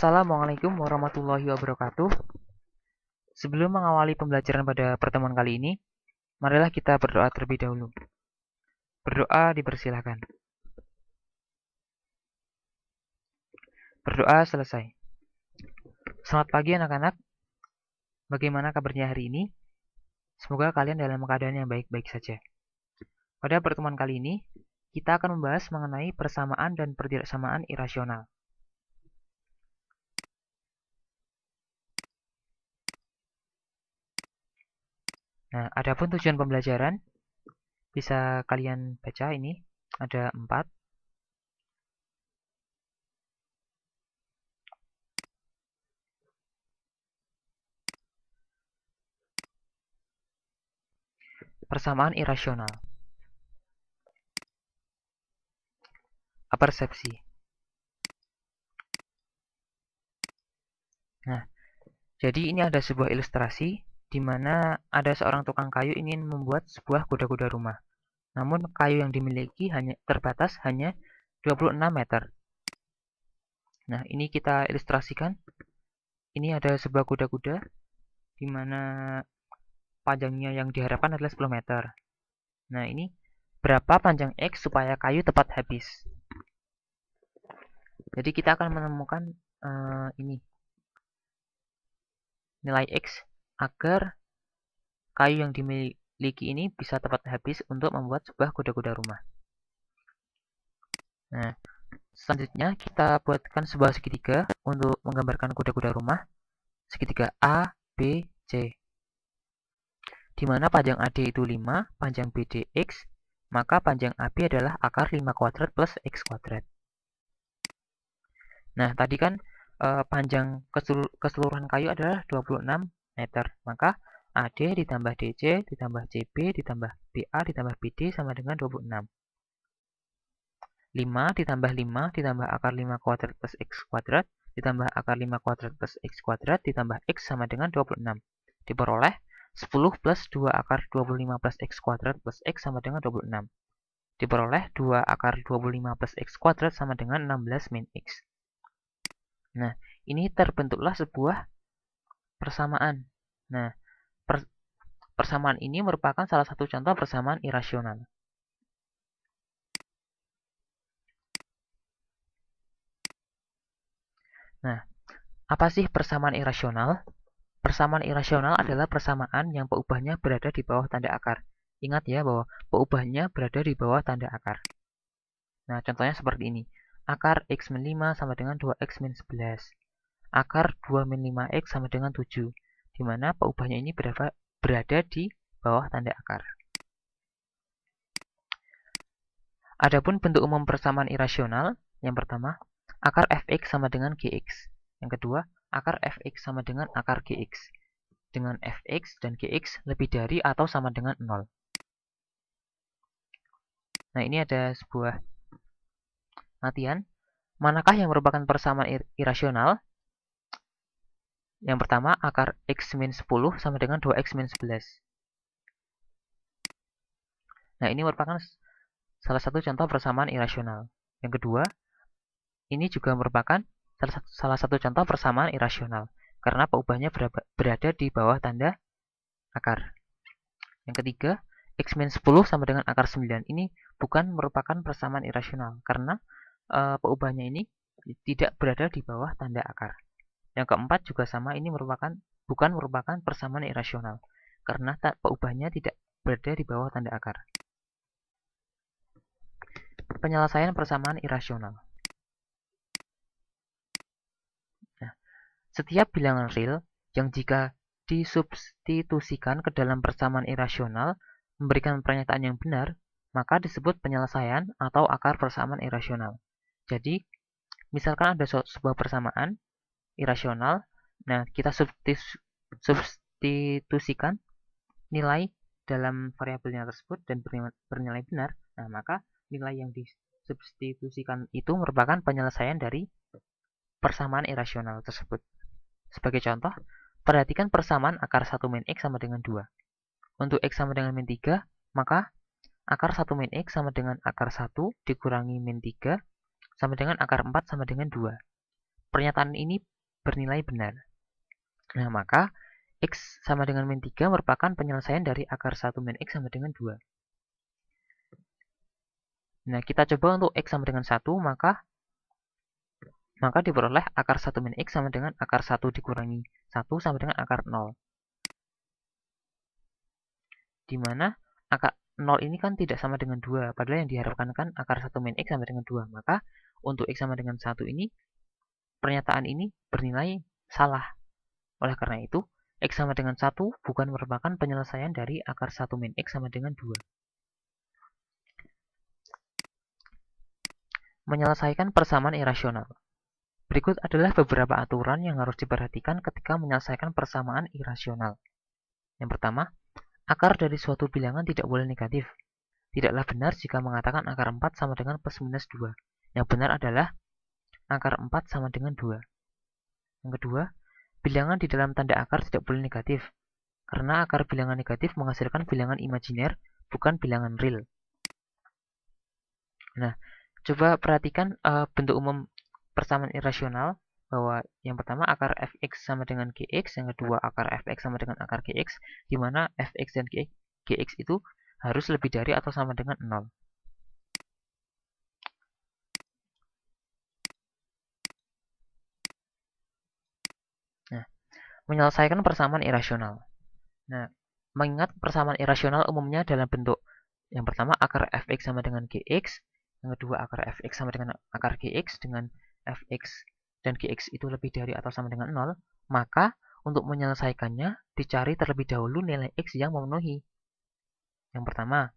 Assalamualaikum warahmatullahi wabarakatuh. Sebelum mengawali pembelajaran pada pertemuan kali ini, marilah kita berdoa terlebih dahulu. Berdoa dipersilakan. Berdoa selesai. Selamat pagi anak-anak. Bagaimana kabarnya hari ini? Semoga kalian dalam keadaan yang baik-baik saja. Pada pertemuan kali ini, kita akan membahas mengenai persamaan dan pertidaksamaan irasional. Nah, adapun tujuan pembelajaran bisa kalian baca ini, ada 4. Persamaan irasional. Apersepsi. Nah, jadi ini ada sebuah ilustrasi di mana ada seorang tukang kayu ingin membuat sebuah kuda-kuda rumah. Namun kayu yang dimiliki hanya terbatas hanya 26 meter. Nah, ini kita ilustrasikan. Ini ada sebuah kuda-kuda di mana panjangnya yang diharapkan adalah 10 meter. Nah, ini berapa panjang X supaya kayu tepat habis. Jadi kita akan menemukan ini nilai X agar kayu yang dimiliki ini bisa tepat habis untuk membuat sebuah kuda-kuda rumah. Nah, selanjutnya kita buatkan sebuah segitiga untuk menggambarkan kuda-kuda rumah. Segitiga A, B, C. Di mana panjang AD itu 5, panjang BD X, maka panjang AB adalah akar 5 kuadrat plus X kuadrat. Nah, tadi kan panjang keseluruhan kayu adalah 26 meter. Maka AD ditambah DC ditambah CB ditambah BA ditambah BD sama dengan 26. 5 ditambah 5 ditambah akar 5 kuadrat plus X kuadrat ditambah akar 5 kuadrat plus X kuadrat ditambah X sama dengan 26. Diperoleh 10 plus 2 akar 25 plus X kuadrat plus X sama dengan 26. Diperoleh 2 akar 25 plus X kuadrat sama dengan 16 min X. Nah, ini terbentuklah sebuah persamaan. Nah, persamaan ini merupakan salah satu contoh persamaan irasional. Nah, apa sih persamaan irasional? Persamaan irasional adalah persamaan yang peubahnya berada di bawah tanda akar. Ingat ya bahwa peubahnya berada di bawah tanda akar. Nah, contohnya seperti ini. Akar X min 5 sama dengan 2X min 11. Akar 2 min 5X sama dengan 7. Di mana peubahnya ini berada di bawah tanda akar. Adapun bentuk umum persamaan irasional, yang pertama, akar fx sama dengan gx. Yang kedua, akar fx sama dengan akar gx. Dengan fx dan gx lebih dari atau sama dengan 0. Nah, ini ada sebuah latihan. Manakah yang merupakan persamaan irasional? Yang pertama, akar x min 10 sama dengan 2x min 11. Nah, ini merupakan salah satu contoh persamaan irasional. Yang kedua, ini juga merupakan salah satu contoh persamaan irasional karena peubahnya berada di bawah tanda akar. Yang ketiga, X min 10 sama dengan akar 9. Ini bukan merupakan persamaan irasional karena peubahnya ini tidak berada di bawah tanda akar. Yang keempat juga sama, ini bukan merupakan persamaan irasional karena peubahnya tidak berada di bawah tanda akar. Penyelesaian persamaan irasional. Nah, setiap bilangan real yang jika disubstitusikan ke dalam persamaan irasional memberikan pernyataan yang benar, maka disebut penyelesaian atau akar persamaan irasional. Jadi, misalkan ada sebuah persamaan irasional, nah kita substitusikan nilai dalam variabelnya tersebut dan bernilai benar, nah maka nilai yang disubstitusikan itu merupakan penyelesaian dari persamaan irasional tersebut. Sebagai contoh, perhatikan persamaan akar 1 min X sama dengan 2. Untuk X sama dengan min 3, maka akar 1 min X sama dengan akar 1 dikurangi min 3 sama dengan akar 4 sama dengan 2. Pernyataan ini bernilai benar. Nah, maka X sama dengan min 3 merupakan penyelesaian dari akar 1 min X sama dengan 2. Nah, kita coba untuk X sama dengan 1, maka diperoleh akar 1 min X sama dengan akar 1 dikurangi 1 sama dengan akar 0. Di mana akar 0 ini kan tidak sama dengan 2, padahal yang diharapkan kan akar 1 min X sama dengan 2. Maka untuk X sama dengan 1 ini, pernyataan ini bernilai salah. Oleh karena itu, X sama dengan 1 bukan merupakan penyelesaian dari akar 1 min X sama dengan 2. Menyelesaikan persamaan irasional. Berikut adalah beberapa aturan yang harus diperhatikan ketika menyelesaikan persamaan irasional. Yang pertama, akar dari suatu bilangan tidak boleh negatif. Tidaklah benar jika mengatakan akar 4 sama dengan plus minus 2. Yang benar adalah akar 4 sama dengan 2. Yang kedua, bilangan di dalam tanda akar tidak boleh negatif. Karena akar bilangan negatif menghasilkan bilangan imajiner, bukan bilangan real. Nah, coba perhatikan bentuk umum persamaan irasional, bahwa yang pertama akar fx sama dengan gx, yang kedua akar fx sama dengan akar gx, di mana fx dan gx itu harus lebih dari atau sama dengan 0. Nah, menyelesaikan persamaan irasional. Nah, mengingat persamaan irasional umumnya dalam bentuk yang pertama akar fx sama dengan gx, yang kedua akar fx sama dengan akar gx, dengan fx dan gx itu lebih dari atau sama dengan 0, maka untuk menyelesaikannya dicari terlebih dahulu nilai x yang memenuhi. Yang pertama,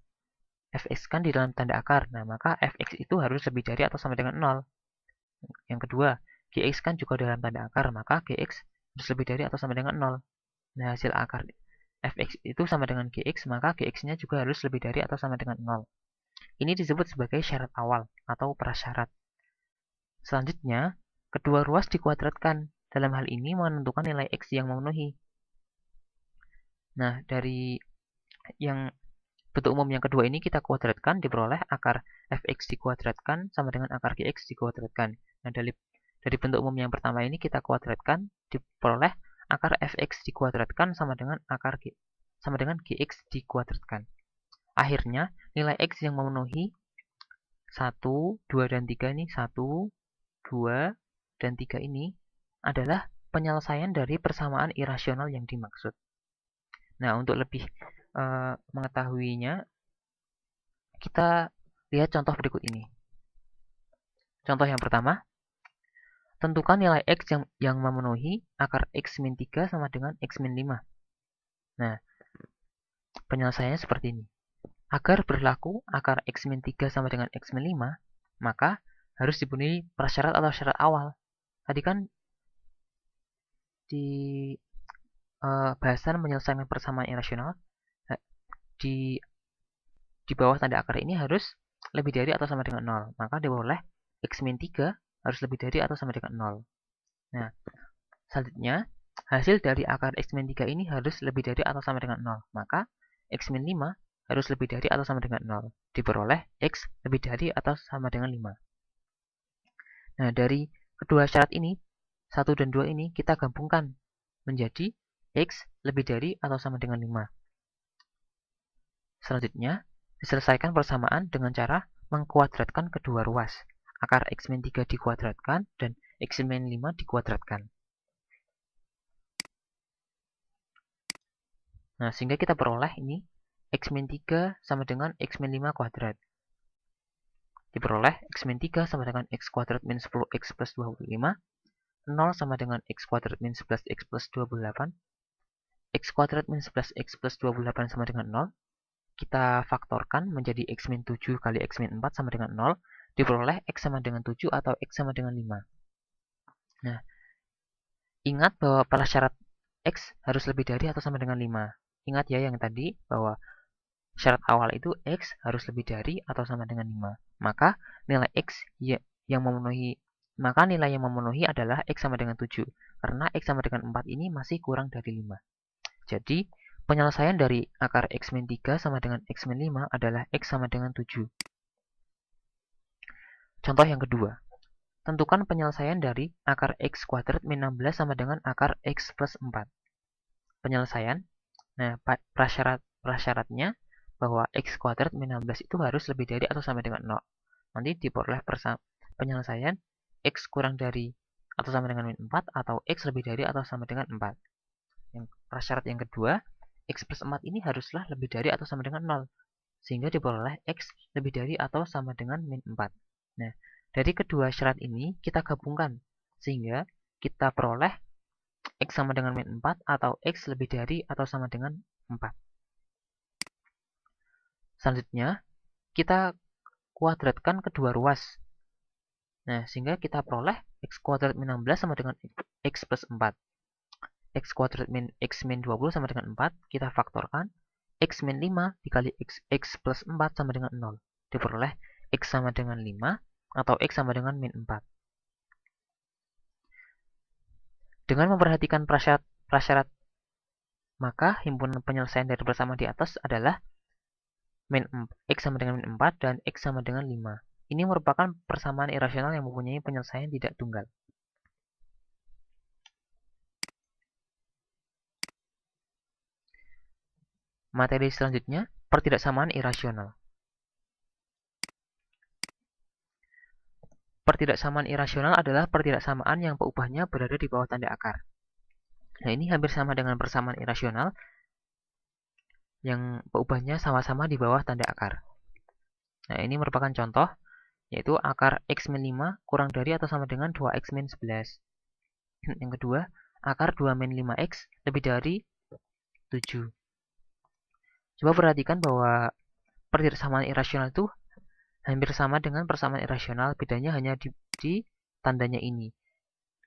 fx kan di dalam tanda akar, nah maka fx itu harus lebih dari atau sama dengan 0. Yang kedua, gx kan juga dalam tanda akar, maka gx harus lebih dari atau sama dengan 0. Nah, hasil akar fx itu sama dengan gx, maka gx-nya juga harus lebih dari atau sama dengan 0. Ini disebut sebagai syarat awal atau prasyarat. Selanjutnya, kedua ruas dikuadratkan. Dalam hal ini menentukan nilai x yang memenuhi. Nah, dari yang bentuk umum yang kedua ini kita kuadratkan, diperoleh akar fx dikuadratkan sama dengan akar gx dikuadratkan. Nah, dari bentuk umum yang pertama ini kita kuadratkan, diperoleh akar fx dikuadratkan sama dengan gx dikuadratkan. Akhirnya, nilai x yang memenuhi 1, 2, dan 3 ini 1, 2, dan 3 ini adalah penyelesaian dari persamaan irasional yang dimaksud. Nah, untuk lebih mengetahuinya, kita lihat contoh berikut ini. Contoh yang pertama, tentukan nilai x yang memenuhi akar x min 3 sama dengan x min 5. Nah, penyelesaiannya seperti ini. Agar berlaku akar x min 3 sama dengan x min 5, maka harus dipenuhi prasyarat atau syarat awal. Tadi kan di bahasan menyelesaikan persamaan irasional, di bawah tanda akar ini harus lebih dari atau sama dengan 0. Maka diperoleh x min 3 harus lebih dari atau sama dengan 0. Nah, selanjutnya, hasil dari akar x min 3 ini harus lebih dari atau sama dengan 0. Maka x min 5 harus lebih dari atau sama dengan 0. Diperoleh x lebih dari atau sama dengan 5. Nah, dari kedua syarat ini, 1 dan 2 ini kita gabungkan menjadi x lebih dari atau sama dengan 5. Selanjutnya, diselesaikan persamaan dengan cara mengkuadratkan kedua ruas. Akar x min 3 dikuadratkan dan x min 5 dikuadratkan. Nah, sehingga kita peroleh ini x min 3 sama dengan x min 5 kuadrat. Diperoleh x min 3 sama dengan x kuadrat min 10x plus 25, 0 sama dengan x kuadrat min 11x plus 28, x kuadrat min 11x plus 28 sama dengan 0, kita faktorkan menjadi x min 7 kali x min 4 sama dengan 0, diperoleh x sama dengan 7 atau x sama dengan 5. Nah, ingat bahwa prasyarat x harus lebih dari atau sama dengan 5. Ingat ya yang tadi, bahwa syarat awal itu x harus lebih dari atau sama dengan 5. Maka nilai yang memenuhi adalah x sama dengan 7. Karena x sama dengan 4 ini masih kurang dari 5. Jadi, penyelesaian dari akar x min 3 sama dengan x min 5 adalah x sama dengan 7. Contoh yang kedua. tentukan penyelesaian dari akar x kuadrat min 16 sama dengan akar x plus 4. Penyelesaian, nah prasyaratnya bahwa x kuadrat min 16 itu harus lebih dari atau sama dengan 0. Nanti diperoleh penyelesaian x kurang dari atau sama dengan min 4 atau x lebih dari atau sama dengan 4. Yang prasyarat yang kedua, x plus 4 ini haruslah lebih dari atau sama dengan 0. Sehingga diperoleh x lebih dari atau sama dengan min 4. Nah, dari kedua syarat ini kita gabungkan sehingga kita peroleh x sama dengan min 4 atau x lebih dari atau sama dengan 4. Selanjutnya, kita kuadratkan kedua ruas. Nah, sehingga kita peroleh x kuadrat min 16 sama dengan x plus 4. X kuadrat min x min 20 sama dengan 4, kita faktorkan. X min 5 dikali x plus 4 sama dengan 0. Diperoleh x sama dengan 5 atau x sama dengan min 4. Dengan memperhatikan prasyarat, maka himpunan penyelesaian dari persamaan di atas adalah x sama dengan min 4 dan x sama dengan 5. Ini merupakan persamaan irasional yang mempunyai penyelesaian tidak tunggal. Materi selanjutnya, pertidaksamaan irasional. Pertidaksamaan irasional adalah pertidaksamaan yang peubahnya berada di bawah tanda akar. Nah, ini hampir sama dengan persamaan irasional yang peubahnya sama-sama di bawah tanda akar. Nah, ini merupakan contoh, yaitu akar x min 5 kurang dari atau sama dengan 2x min 11. Yang kedua, akar 2 min 5x lebih dari 7. Coba perhatikan bahwa pertidaksamaan irasional itu hampir sama dengan persamaan irasional, bedanya hanya di tandanya ini.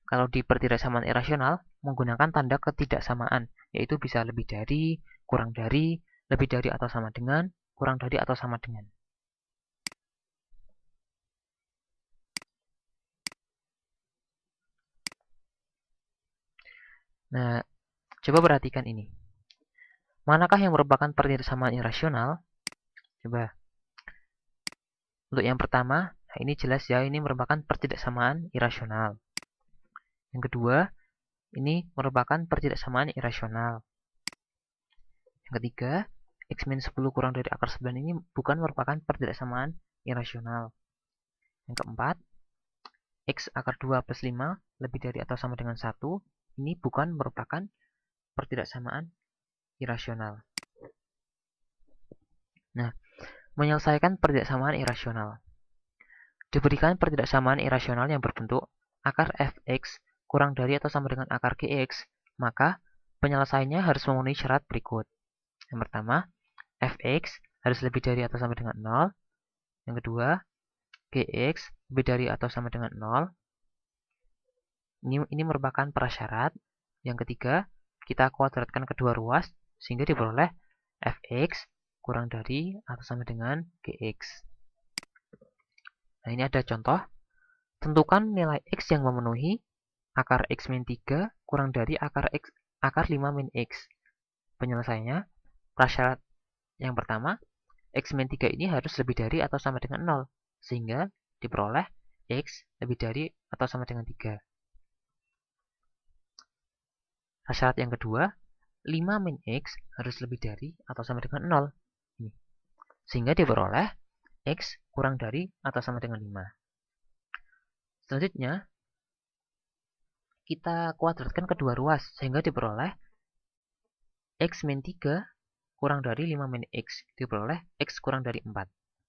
Kalau di pertidaksamaan irasional menggunakan tanda ketidaksamaan, yaitu bisa lebih dari, kurang dari, lebih dari atau sama dengan, kurang dari atau sama dengan. Nah, coba perhatikan ini. Manakah yang merupakan pertidaksamaan irasional? Coba. Untuk yang pertama, nah ini jelas ya, ini merupakan pertidaksamaan irasional. Yang kedua, ini merupakan pertidaksamaan irasional. Yang ketiga, x min 10 kurang dari akar 9 ini bukan merupakan pertidaksamaan irasional. Yang keempat, x akar 2 plus 5 lebih dari atau sama dengan 1, ini bukan merupakan pertidaksamaan irasional. Nah, menyelesaikan pertidaksamaan irasional. Diberikan pertidaksamaan irasional yang berbentuk akar fx kurang dari atau sama dengan akar gx, maka penyelesaiannya harus memenuhi syarat berikut. Yang pertama, fx harus lebih dari atau sama dengan 0. Yang kedua, gx lebih dari atau sama dengan 0. Ini merupakan prasyarat. Yang ketiga, kita kuadratkan kedua ruas sehingga diperoleh fx kurang dari atau sama dengan gx. Nah, ini ada contoh. Tentukan nilai x yang memenuhi akar x min 3 kurang dari akar 5 min x. Penyelesaiannya, prasyarat yang pertama, x min 3 ini harus lebih dari atau sama dengan 0, sehingga diperoleh x lebih dari atau sama dengan 3. Prasyarat yang kedua, 5 min x harus lebih dari atau sama dengan 0. Sehingga diperoleh x kurang dari atau sama dengan 5. Selanjutnya, kita kuadratkan kedua ruas sehingga diperoleh x min 3 kurang dari 5 min x. Diperoleh x kurang dari 4.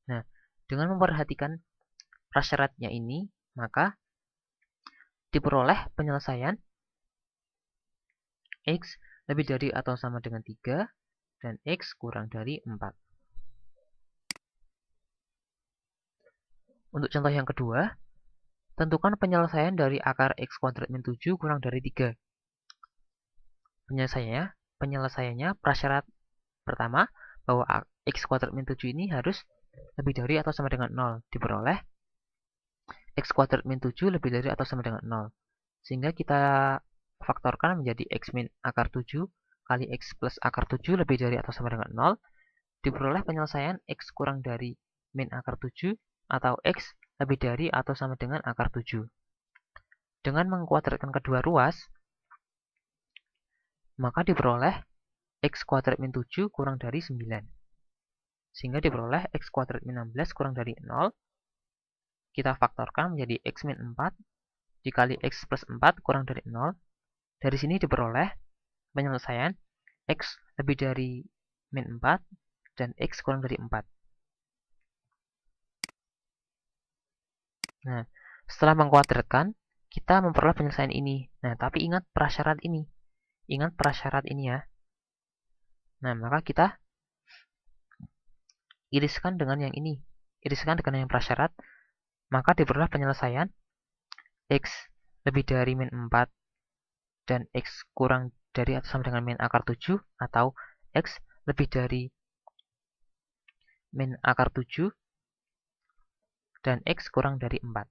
Nah, dengan memperhatikan prasyaratnya ini, maka diperoleh penyelesaian x lebih dari atau sama dengan 3 dan x kurang dari 4. Untuk contoh yang kedua, tentukan penyelesaian dari akar x kuadrat min 7 kurang dari 3. Penyelesaiannya prasyarat pertama bahwa x kuadrat min 7 ini harus lebih dari atau sama dengan 0. Diperoleh x kuadrat min 7 lebih dari atau sama dengan 0. Sehingga kita faktorkan menjadi x min akar 7 kali x plus akar 7 lebih dari atau sama dengan 0. Diperoleh penyelesaian x kurang dari min akar 7 atau x lebih dari atau sama dengan akar 7. Dengan mengkuadratkan kedua ruas, maka diperoleh x kuadrat min 7 kurang dari 9. Sehingga diperoleh x kuadrat min 16 kurang dari 0. Kita faktorkan menjadi x min 4 dikali x plus 4 kurang dari 0. Dari sini diperoleh penyelesaian x lebih dari min 4 dan x kurang dari 4. Nah, setelah mengkuadratkan, kita memperoleh penyelesaian ini. Nah, tapi ingat prasyarat ini. Ingat prasyarat ini ya. Nah, maka kita iriskan dengan yang ini. Iriskan dengan yang prasyarat, maka diperoleh penyelesaian x lebih dari min 4 dan x kurang dari atau sama dengan min akar 7 atau x lebih dari min akar 7 dan x kurang dari 4.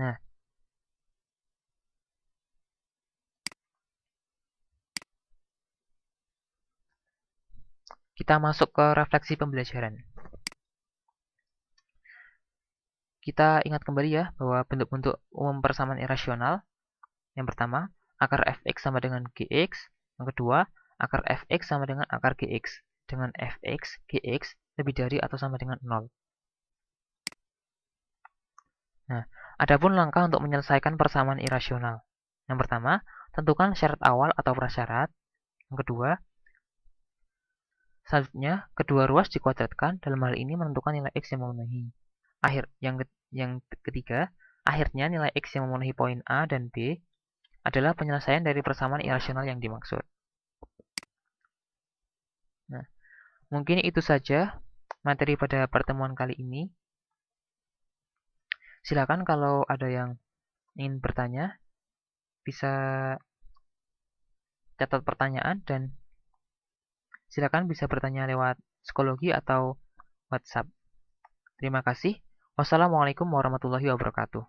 Nah, kita masuk ke refleksi pembelajaran. Kita ingat kembali ya bahwa bentuk-bentuk umum persamaan irasional. Yang pertama, akar fx sama dengan gx. Yang kedua, akar fx sama dengan akar gx. Dengan fx, gx lebih dari atau sama dengan 0. Nah, adapun langkah untuk menyelesaikan persamaan irasional. Yang pertama, tentukan syarat awal atau prasyarat. Yang kedua, selanjutnya kedua ruas dikuadratkan, dalam hal ini menentukan nilai x yang memenuhi. Yang ketiga, akhirnya nilai x yang memenuhi poin A dan B adalah penyelesaian dari persamaan irasional yang dimaksud. Nah, mungkin itu saja materi pada pertemuan kali ini. Silakan kalau ada yang ingin bertanya, bisa catat pertanyaan dan silakan bisa bertanya lewat psikologi atau WhatsApp. Terima kasih. Wassalamualaikum warahmatullahi wabarakatuh.